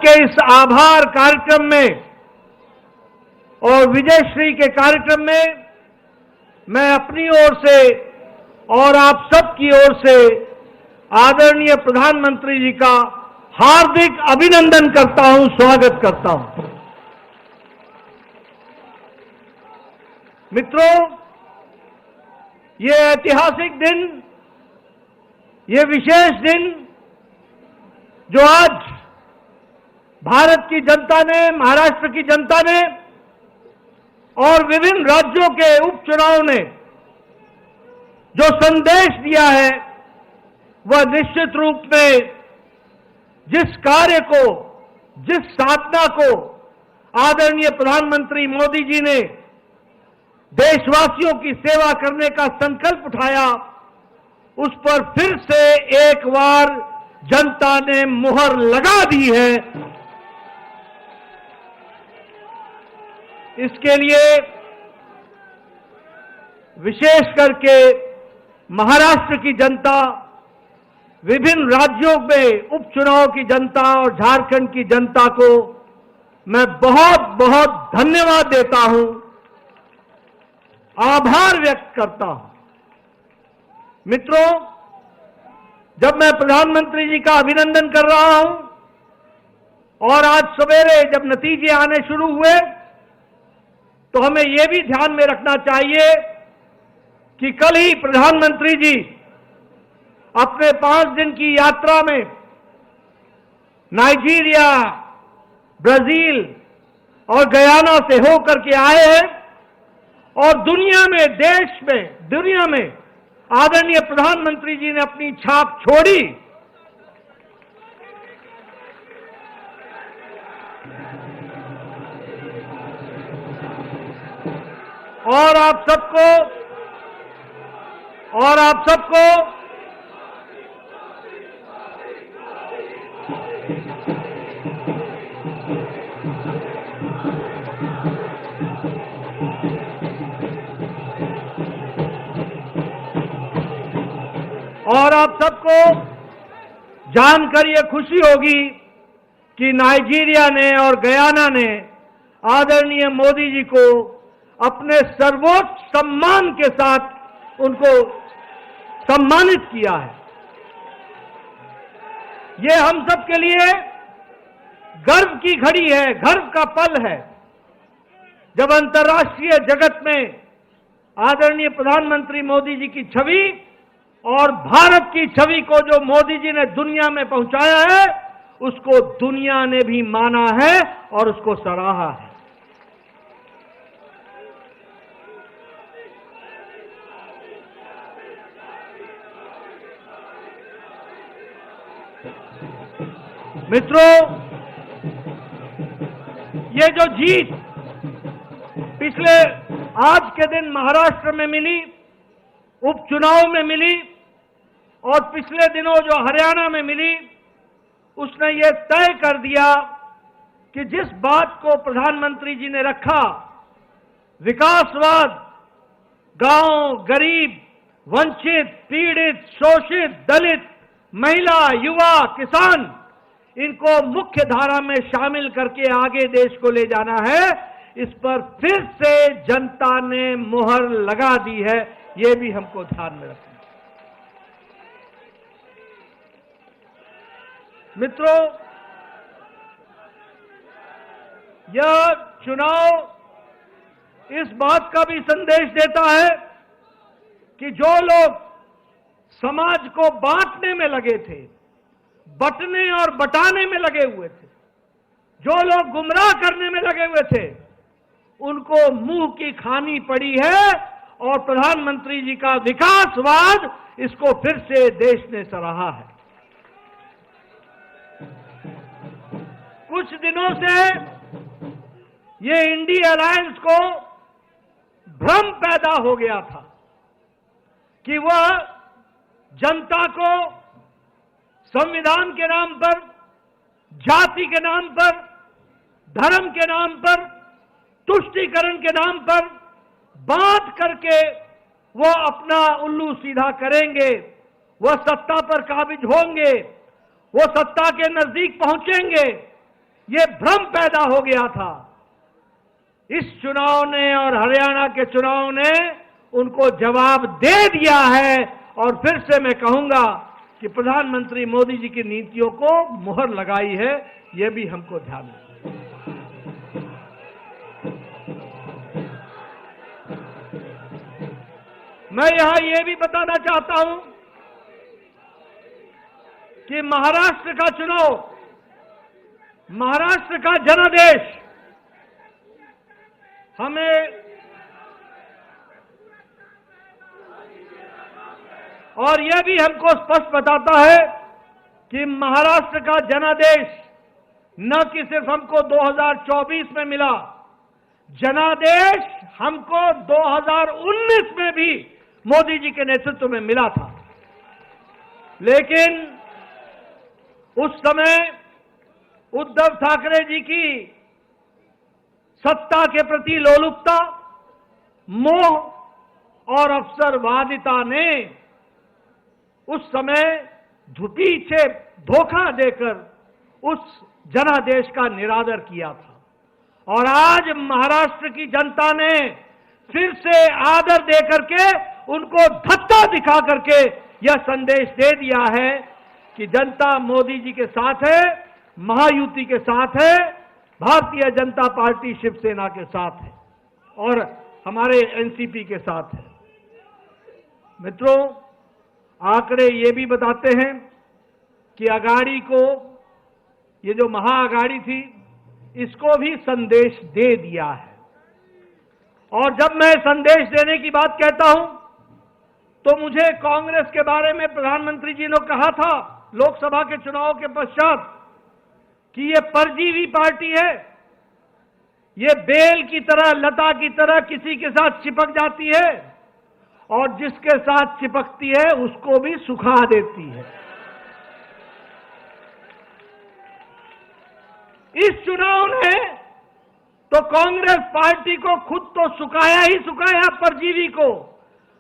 के इस आभार कार्यक्रम में और विजयश्री के कार्यक्रम में मैं अपनी ओर से और आप सबकी ओर से आदरणीय प्रधानमंत्री जी का हार्दिक अभिनंदन करता हूं, स्वागत करता हूं। मित्रों, ये ऐतिहासिक दिन, ये विशेष दिन जो आज भारत की जनता ने, महाराष्ट्र की जनता ने और विभिन्न राज्यों के उपचुनाव ने जो संदेश दिया है, वह निश्चित रूप में जिस कार्य को, जिस साधना को आदरणीय प्रधानमंत्री मोदी जी ने देशवासियों की सेवा करने का संकल्प उठाया, उस पर फिर से एक बार जनता ने मुहर लगा दी है। इसके लिए विशेष करके महाराष्ट्र की जनता, विभिन्न राज्यों में उपचुनाव की जनता और झारखंड की जनता को मैं बहुत बहुत धन्यवाद देता हूं, आभार व्यक्त करता हूं। मित्रों, जब मैं प्रधानमंत्री जी का अभिनंदन कर रहा हूं और आज सवेरे जब नतीजे आने शुरू हुए, तो हमें यह भी ध्यान में रखना चाहिए कि कल ही प्रधानमंत्री जी अपने 5 दिन की यात्रा में नाइजीरिया, ब्राजील और गयाना से होकर के आए हैं और दुनिया में, देश में, दुनिया में आदरणीय प्रधानमंत्री जी ने अपनी छाप छोड़ी। और आप सबको जानकर ये खुशी होगी कि नाइजीरिया ने और गयाना ने आदरणीय मोदी जी को अपने सर्वोच्च सम्मान के साथ उनको सम्मानित किया है। ये हम सब के लिए गर्व की घड़ी है, गर्व का पल है, जब अंतर्राष्ट्रीय जगत में आदरणीय प्रधानमंत्री मोदी जी की छवि और भारत की छवि को जो मोदी जी ने दुनिया में पहुंचाया है, उसको दुनिया ने भी माना है और उसको सराहा है। मित्रों, ये जो जीत पिछले आज के दिन महाराष्ट्र में मिली, उपचुनाव में मिली और पिछले दिनों जो हरियाणा में मिली, उसने ये तय कर दिया कि जिस बात को प्रधानमंत्री जी ने रखा, विकासवाद, गांव, गरीब, वंचित, पीड़ित, शोषित, दलित, महिला, युवा, किसान, इनको मुख्य धारा में शामिल करके आगे देश को ले जाना है, इस पर फिर से जनता ने मुहर लगा दी है। ये भी हमको ध्यान में रखना है। मित्रों, यह चुनाव इस बात का भी संदेश देता है कि जो लोग समाज को बांटने में लगे थे, बंटने और बटाने में लगे हुए थे, जो लोग गुमराह करने में लगे हुए थे, उनको मुंह की खानी पड़ी है और प्रधानमंत्री जी का विकासवाद, इसको फिर से देश ने सराहा है। कुछ दिनों से ये इंडिया अलायंस को भ्रम पैदा हो गया था कि वह जनता को संविधान के नाम पर, जाति के नाम पर, धर्म के नाम पर, तुष्टीकरण के नाम पर बात करके वो अपना उल्लू सीधा करेंगे, वो सत्ता पर काबिज होंगे, वो सत्ता के नजदीक पहुंचेंगे। ये भ्रम पैदा हो गया था। इस चुनाव ने और हरियाणा के चुनाव ने उनको जवाब दे दिया है। और फिर से मैं कहूंगा कि प्रधानमंत्री मोदी जी की नीतियों को मुहर लगाई है, यह भी हमको ध्यान रखना है। मैं यहां यह भी बताना चाहता हूं कि महाराष्ट्र का चुनाव, महाराष्ट्र का जनादेश हमें और यह भी हमको स्पष्ट बताता है कि महाराष्ट्र का जनादेश न कि सिर्फ हमको 2024 में मिला, जनादेश हमको 2019 में भी मोदी जी के नेतृत्व में मिला था। लेकिन उस समय उद्धव ठाकरे जी की सत्ता के प्रति लोलुपता, मोह और अवसरवादिता ने उस समय पीछे धोखा देकर उस जनादेश का निरादर किया था। और आज महाराष्ट्र की जनता ने फिर से आदर देकर के उनको धक्का दिखा करके यह संदेश दे दिया है कि जनता मोदी जी के साथ है, महायुति के साथ है, भारतीय जनता पार्टी शिवसेना के साथ है और हमारे एनसीपी के साथ है। मित्रों, आंकड़े ये भी बताते हैं कि अगाड़ी को, ये जो महाअगाड़ी थी, इसको भी संदेश दे दिया है। और जब मैं संदेश देने की बात कहता हूं तो मुझे कांग्रेस के बारे में प्रधानमंत्री जी ने कहा था लोकसभा के चुनाव के पश्चात कि ये परजीवी पार्टी है, ये बेल की तरह, लता की तरह किसी के साथ चिपक जाती है और जिसके साथ चिपकती है उसको भी सुखा देती है। इस चुनाव ने तो कांग्रेस पार्टी को खुद तो सुखाया ही सुखाया, परजीवी को,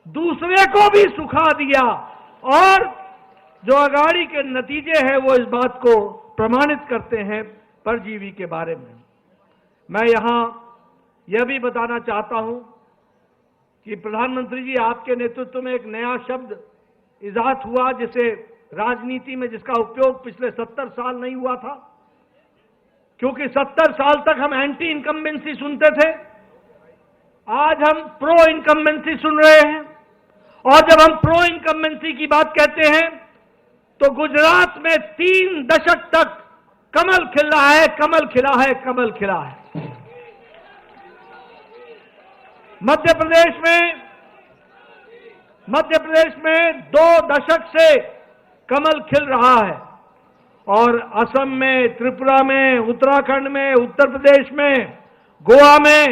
दूसरे को भी सुखा दिया। और जो अगाड़ी के नतीजे हैं वो इस बात को प्रमाणित करते हैं परजीवी के बारे में। मैं यहां यह भी बताना चाहता हूं कि प्रधानमंत्री जी, आपके नेतृत्व में एक नया शब्द इजाद हुआ जिसे राजनीति में, जिसका उपयोग पिछले 70 साल नहीं हुआ था, क्योंकि 70 साल तक हम एंटी इनकम्बेंसी सुनते थे। आज हम प्रो इनकम्बेंसी सुन रहे हैं। और जब हम प्रो इनकम्बेंसी की बात कहते हैं तो गुजरात में 3 दशक तक कमल खिल रहा है, कमल खिला है, कमल खिला है। मध्य प्रदेश में 2 दशक से कमल खिल रहा है। और असम में, त्रिपुरा में, उत्तराखंड में, उत्तर प्रदेश में, गोवा में,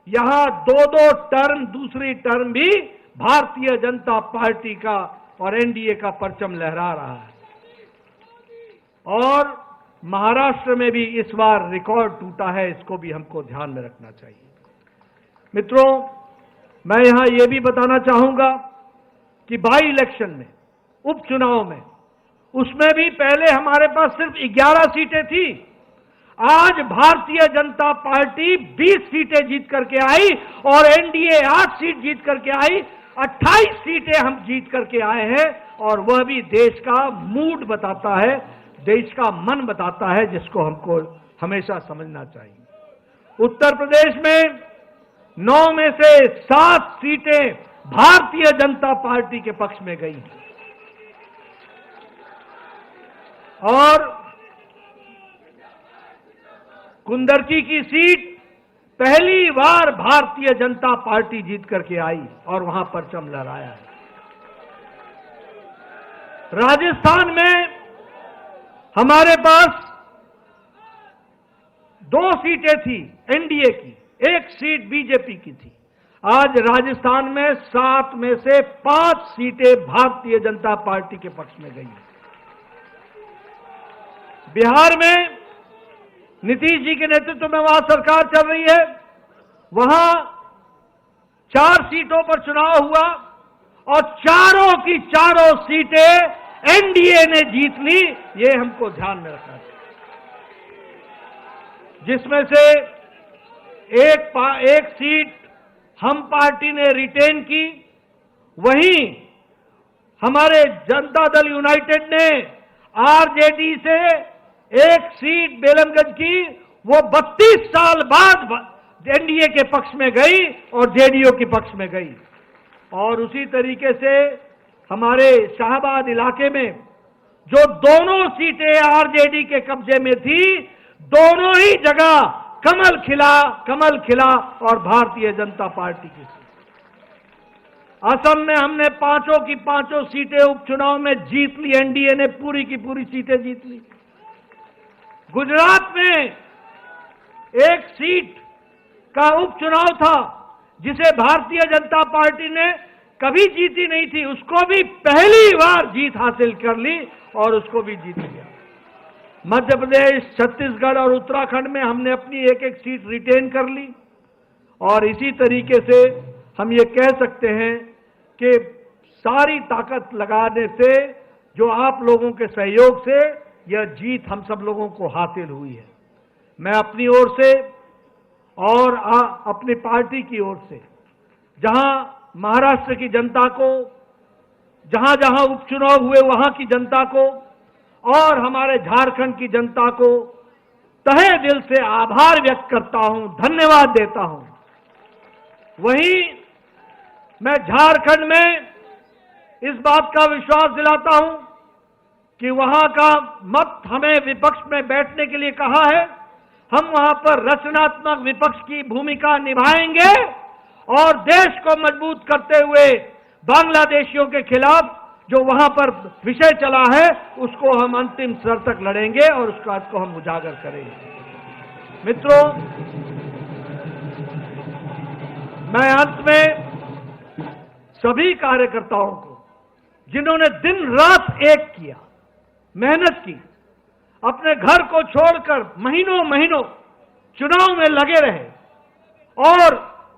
यहां 2-2 टर्म, दूसरी टर्म भी भारतीय जनता पार्टी का और एनडीए का परचम लहरा रहा है। और महाराष्ट्र में भी इस बार रिकॉर्ड टूटा है, इसको भी हमको ध्यान में रखना चाहिए। मित्रों, मैं यहां यह भी बताना चाहूंगा कि बाई इलेक्शन में, उपचुनाव में, उसमें भी पहले हमारे पास सिर्फ 11 सीटें थी। आज भारतीय जनता पार्टी 20 सीटें जीत करके आई और एनडीए 8 सीट जीत करके आई। 28 सीटें हम जीत करके आए हैं। और वह भी देश का मूड बताता है, देश का मन बताता है, जिसको हमको हमेशा समझना चाहिए। उत्तर प्रदेश में 9 में से 7 सीटें भारतीय जनता पार्टी के पक्ष में गई हैं। और कुंदरकी की सीट पहली बार भारतीय जनता पार्टी जीत करके आई और वहां परचम लहराया है। राजस्थान में हमारे पास 2 सीटें थी एनडीए की, 1 सीट बीजेपी की थी। आज राजस्थान में 7 में से 5 सीटें भारतीय जनता पार्टी के पक्ष में गई हैं। बिहार में नीतीश जी के नेतृत्व में वहां सरकार चल रही है, वहां 4 सीटों पर चुनाव हुआ और चारों की चारों सीटें एनडीए ने जीत ली। ये हमको ध्यान में रखना चाहिए। जिसमें से एक सीट हम पार्टी ने रिटेन की, वहीं हमारे जनता दल यूनाइटेड ने आरजेडी से एक सीट बेलमगंज की, वो 32 साल बाद एनडीए के पक्ष में गई और जेडीयू के पक्ष में गई। और उसी तरीके से हमारे शाहबाद इलाके में जो दोनों सीटें आरजेडी के कब्जे में थी, दोनों ही जगह कमल खिला और भारतीय जनता पार्टी की। असम में हमने पांचों की पांचों सीटें उपचुनाव में जीत ली, एनडीए ने पूरी की पूरी सीटें जीत ली। गुजरात में एक सीट का उपचुनाव था जिसे भारतीय जनता पार्टी ने कभी जीती नहीं थी, उसको भी पहली बार जीत हासिल कर ली और उसको भी जीत लिया। मध्य प्रदेश, छत्तीसगढ़ और उत्तराखंड में हमने अपनी एक एक सीट रिटेन कर ली। और इसी तरीके से हम ये कह सकते हैं कि सारी ताकत लगाने से, जो आप लोगों के सहयोग से यह जीत हम सब लोगों को हासिल हुई है। मैं अपनी ओर से और अपनी पार्टी की ओर से, जहां महाराष्ट्र की जनता को, जहां जहां उपचुनाव हुए वहां की जनता को और हमारे झारखंड की जनता को तहे दिल से आभार व्यक्त करता हूं, धन्यवाद देता हूं। वहीं मैं झारखंड में इस बात का विश्वास दिलाता हूं कि वहां का मत हमें विपक्ष में बैठने के लिए कहा है, हम वहां पर रचनात्मक विपक्ष की भूमिका निभाएंगे और देश को मजबूत करते हुए बांग्लादेशियों के खिलाफ जो वहां पर विषय चला है उसको हम अंतिम स्तर तक लड़ेंगे और उस बात को हम उजागर करेंगे। मित्रों, मैं अंत में सभी कार्यकर्ताओं को, जिन्होंने दिन रात एक किया, मेहनत की, अपने घर को छोड़कर महीनों चुनाव में लगे रहे और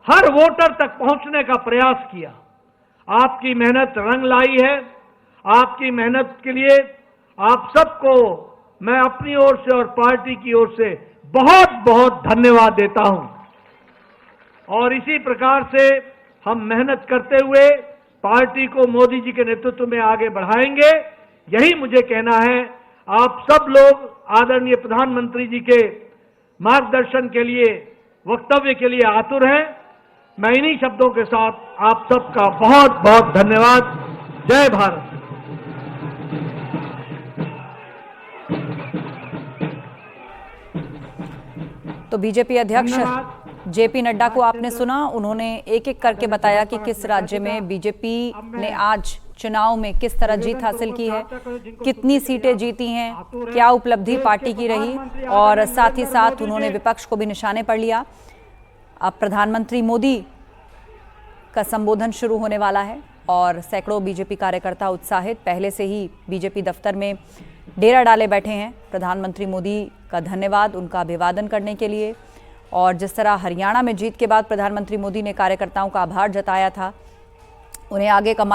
हर वोटर तक पहुंचने का प्रयास किया, आपकी मेहनत रंग लाई है। आपकी मेहनत के लिए आप सबको मैं अपनी ओर से और पार्टी की ओर से बहुत बहुत धन्यवाद देता हूं। और इसी प्रकार से हम मेहनत करते हुए पार्टी को मोदी जी के नेतृत्व में आगे बढ़ाएंगे, यही मुझे कहना है। आप सब लोग आदरणीय प्रधानमंत्री जी के मार्गदर्शन के लिए, वक्तव्य के लिए आतुर हैं। मैं इन्हीं शब्दों के साथ आप सबका बहुत बहुत धन्यवाद। जय भारत। तो बीजेपी अध्यक्ष जेपी नड्डा को आपने सुना, उन्होंने एक एक करके बताया कि किस राज्य में बीजेपी ने आज चुनाव में किस तरह जीत हासिल की है, कितनी सीटें जीती हैं, क्या उपलब्धि पार्टी की रही, और साथ ही साथ उन्होंने विपक्ष को भी निशाने पर लिया। अब प्रधानमंत्री मोदी का संबोधन शुरू होने वाला है और सैकड़ों बीजेपी कार्यकर्ता उत्साहित पहले से ही बीजेपी दफ्तर में डेरा डाले बैठे हैं प्रधानमंत्री मोदी का धन्यवाद, उनका अभिवादन करने के लिए। और जिस तरह हरियाणा में जीत के बाद प्रधानमंत्री मोदी ने कार्यकर्ताओं का आभार जताया था, उन्हें आगे